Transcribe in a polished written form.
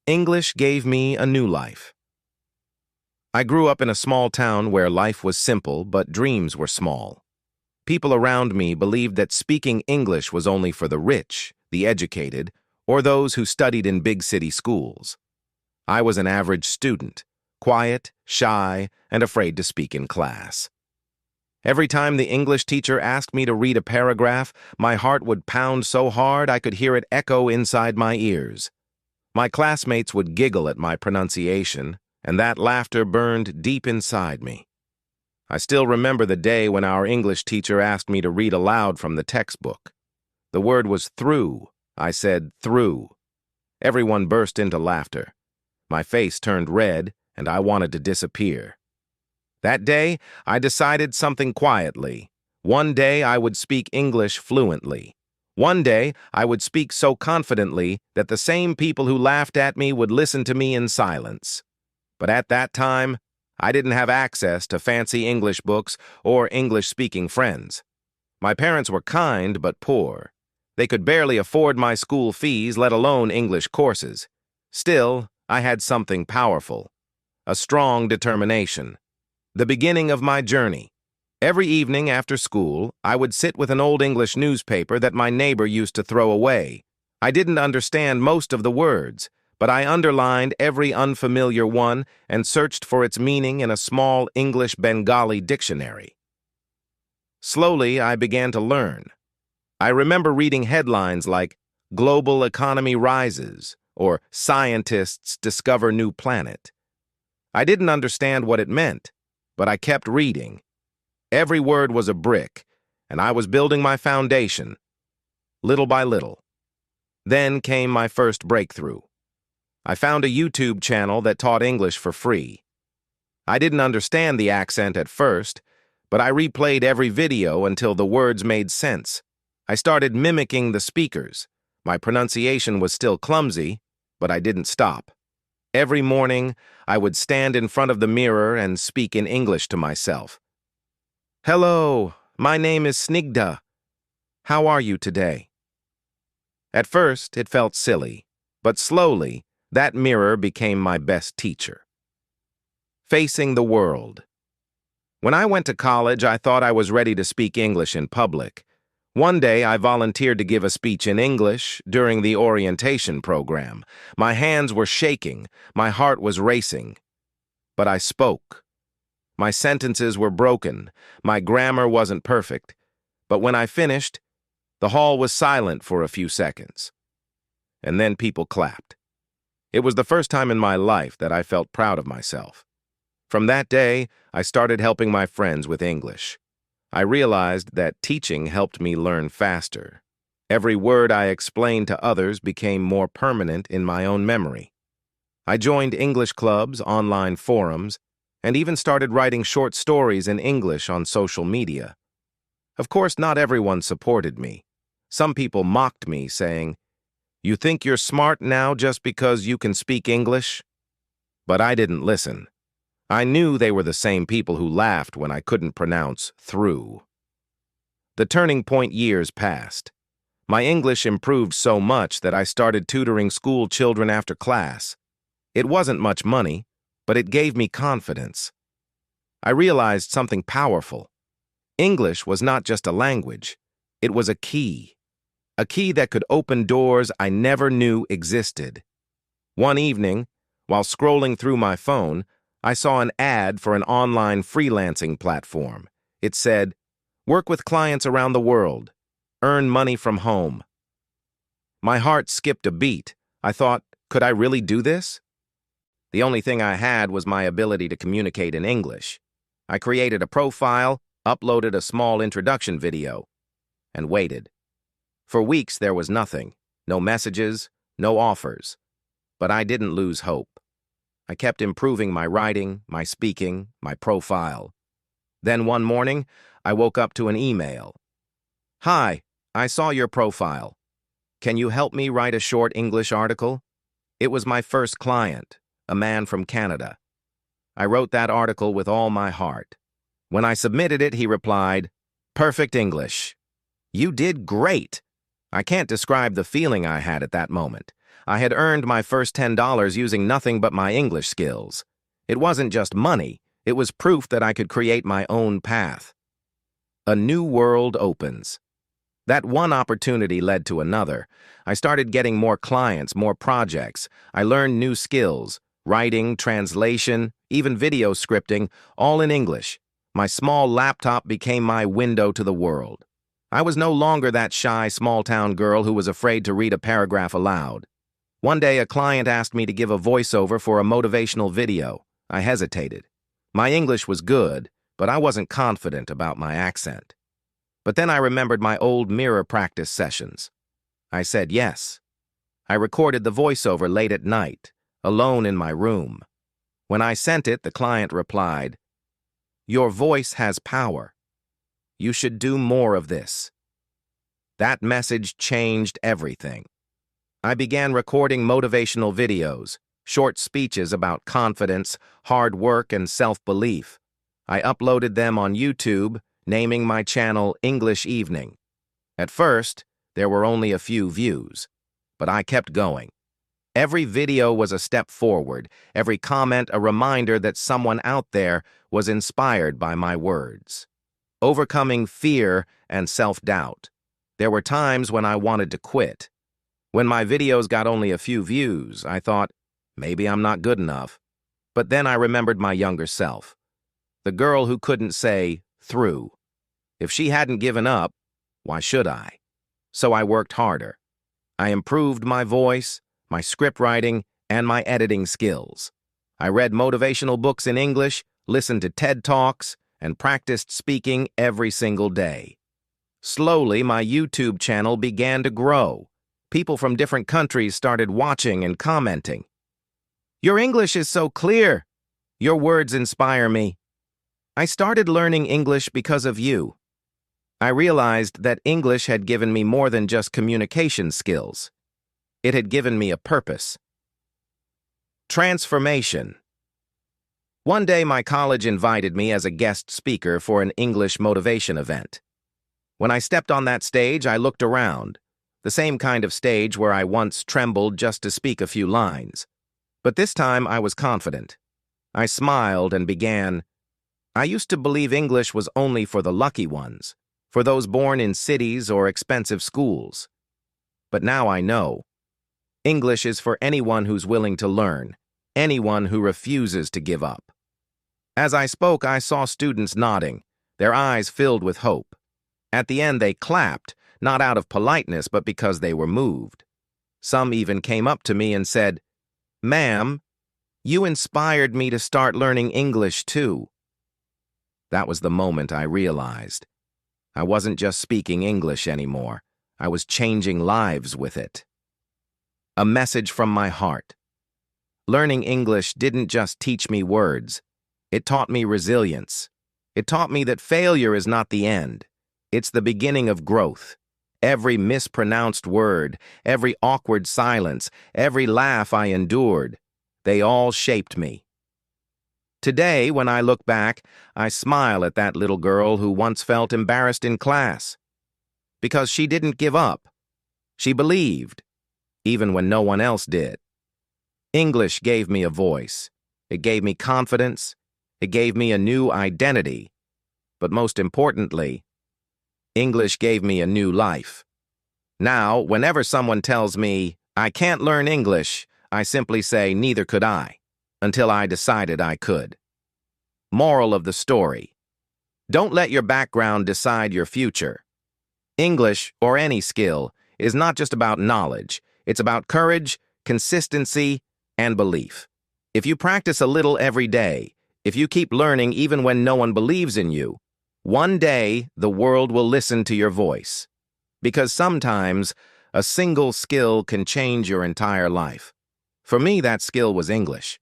English gave me a new life. I grew up in a small town where life was simple, but dreams were small. People around me believed that speaking English was only for the rich, the educated, or those who studied in big city schools. I was an average student, quiet, shy, and afraid to speak in class. Every time the English teacher asked me to read a paragraph, my heart would pound so hard I could hear it echo inside my ears. My classmates would giggle at my pronunciation, and that laughter burned deep inside me. I still remember the day when our English teacher asked me to read aloud from the textbook. The word was through. I said, through. Everyone burst into laughter. My face turned red, and I wanted to disappear. That day, I decided something quietly. One day I would speak English fluently. One day I would speak so confidently that the same people who laughed at me would listen to me in silence. But at that time, I didn't have access to fancy English books or English-speaking friends. My parents were kind but poor. They could barely afford my school fees, let alone English courses. Still, I had something powerful, a strong determination. The beginning of my journey. Every evening after school, I would sit with an old English newspaper that my neighbor used to throw away. I didn't understand most of the words, but I underlined every unfamiliar one and searched for its meaning in a small English-Bengali dictionary. Slowly, I began to learn. I remember reading headlines like, "Global Economy Rises," or "Scientists Discover New Planet." I didn't understand what it meant, but I kept reading. Every word was a brick, and I was building my foundation, little by little. Then came my first breakthrough. I found a YouTube channel that taught English for free. I didn't understand the accent at first, but I replayed every video until the words made sense. I started mimicking the speakers. My pronunciation was still clumsy, but I didn't stop. Every morning, I would stand in front of the mirror and speak in English to myself. "Hello, my name is Snigdha. How are you today?" At first, it felt silly, but slowly, that mirror became my best teacher. Facing the world. When I went to college, I thought I was ready to speak English in public. One day, I volunteered to give a speech in English during the orientation program. My hands were shaking, my heart was racing. But I spoke. My sentences were broken, my grammar wasn't perfect. But when I finished, the hall was silent for a few seconds. And then people clapped. It was the first time in my life that I felt proud of myself. From that day, I started helping my friends with English. I realized that teaching helped me learn faster. Every word I explained to others became more permanent in my own memory. I joined English clubs, online forums, and even started writing short stories in English on social media. Of course, not everyone supported me. Some people mocked me, saying, "You think you're smart now just because you can speak English?" But I didn't listen. I knew they were the same people who laughed when I couldn't pronounce through. The turning point years passed. My English improved so much that I started tutoring school children after class. It wasn't much money, but it gave me confidence. I realized something powerful. English was not just a language. It was a key that could open doors I never knew existed. One evening, while scrolling through my phone, I saw an ad for an online freelancing platform. It said, "Work with clients around the world. Earn money from home." My heart skipped a beat. I thought, could I really do this? The only thing I had was my ability to communicate in English. I created a profile, uploaded a small introduction video, and waited. For weeks there was nothing, no messages, no offers. But I didn't lose hope. I kept improving my writing, my speaking, my profile. Then one morning, I woke up to an email. "Hi, I saw your profile. Can you help me write a short English article?" It was my first client, a man from Canada. I wrote that article with all my heart. When I submitted it, he replied, "Perfect English. You did great." I can't describe the feeling I had at that moment. I had earned my first $10 using nothing but my English skills. It wasn't just money, it was proof that I could create my own path. A new world opens. That one opportunity led to another. I started getting more clients, more projects. I learned new skills, writing, translation, even video scripting, all in English. My small laptop became my window to the world. I was no longer that shy, small-town girl who was afraid to read a paragraph aloud. One day, a client asked me to give a voiceover for a motivational video. I hesitated. My English was good, but I wasn't confident about my accent. But then I remembered my old mirror practice sessions. I said yes. I recorded the voiceover late at night, alone in my room. When I sent it, the client replied, "Your voice has power. You should do more of this." That message changed everything. I began recording motivational videos, short speeches about confidence, hard work, and self-belief. I uploaded them on YouTube, naming my channel English Evening. At first, there were only a few views, but I kept going. Every video was a step forward, every comment a reminder that someone out there was inspired by my words. Overcoming fear and self-doubt. There were times when I wanted to quit. When my videos got only a few views, I thought, maybe I'm not good enough. But then I remembered my younger self. The girl who couldn't say, through. If she hadn't given up, why should I? So I worked harder. I improved my voice, my script writing, and my editing skills. I read motivational books in English, listened to TED Talks, and practiced speaking every single day. Slowly, my YouTube channel began to grow. People from different countries started watching and commenting. "Your English is so clear. Your words inspire me. I started learning English because of you." I realized that English had given me more than just communication skills. It had given me a purpose. Transformation. One day, my college invited me as a guest speaker for an English motivation event. When I stepped on that stage, I looked around, the same kind of stage where I once trembled just to speak a few lines. But this time, I was confident. I smiled and began, "I used to believe English was only for the lucky ones, for those born in cities or expensive schools. But now I know. English is for anyone who's willing to learn, anyone who refuses to give up." As I spoke, I saw students nodding, their eyes filled with hope. At the end, they clapped, not out of politeness, but because they were moved. Some even came up to me and said, "Ma'am, you inspired me to start learning English too." That was the moment I realized. I wasn't just speaking English anymore. I was changing lives with it. A message from my heart. Learning English didn't just teach me words. It taught me resilience. It taught me that failure is not the end. It's the beginning of growth. Every mispronounced word, every awkward silence, every laugh I endured, they all shaped me. Today, when I look back, I smile at that little girl who once felt embarrassed in class. Because she didn't give up. She believed, even when no one else did. English gave me a voice. It gave me confidence. It gave me a new identity. But most importantly, English gave me a new life. Now, whenever someone tells me, "I can't learn English," I simply say, "Neither could I," until I decided I could. Moral of the story. Don't let your background decide your future. English, or any skill, is not just about knowledge. It's about courage, consistency, and belief. If you practice a little every day, if you keep learning even when no one believes in you, one day the world will listen to your voice. Because sometimes a single skill can change your entire life. For me, that skill was English.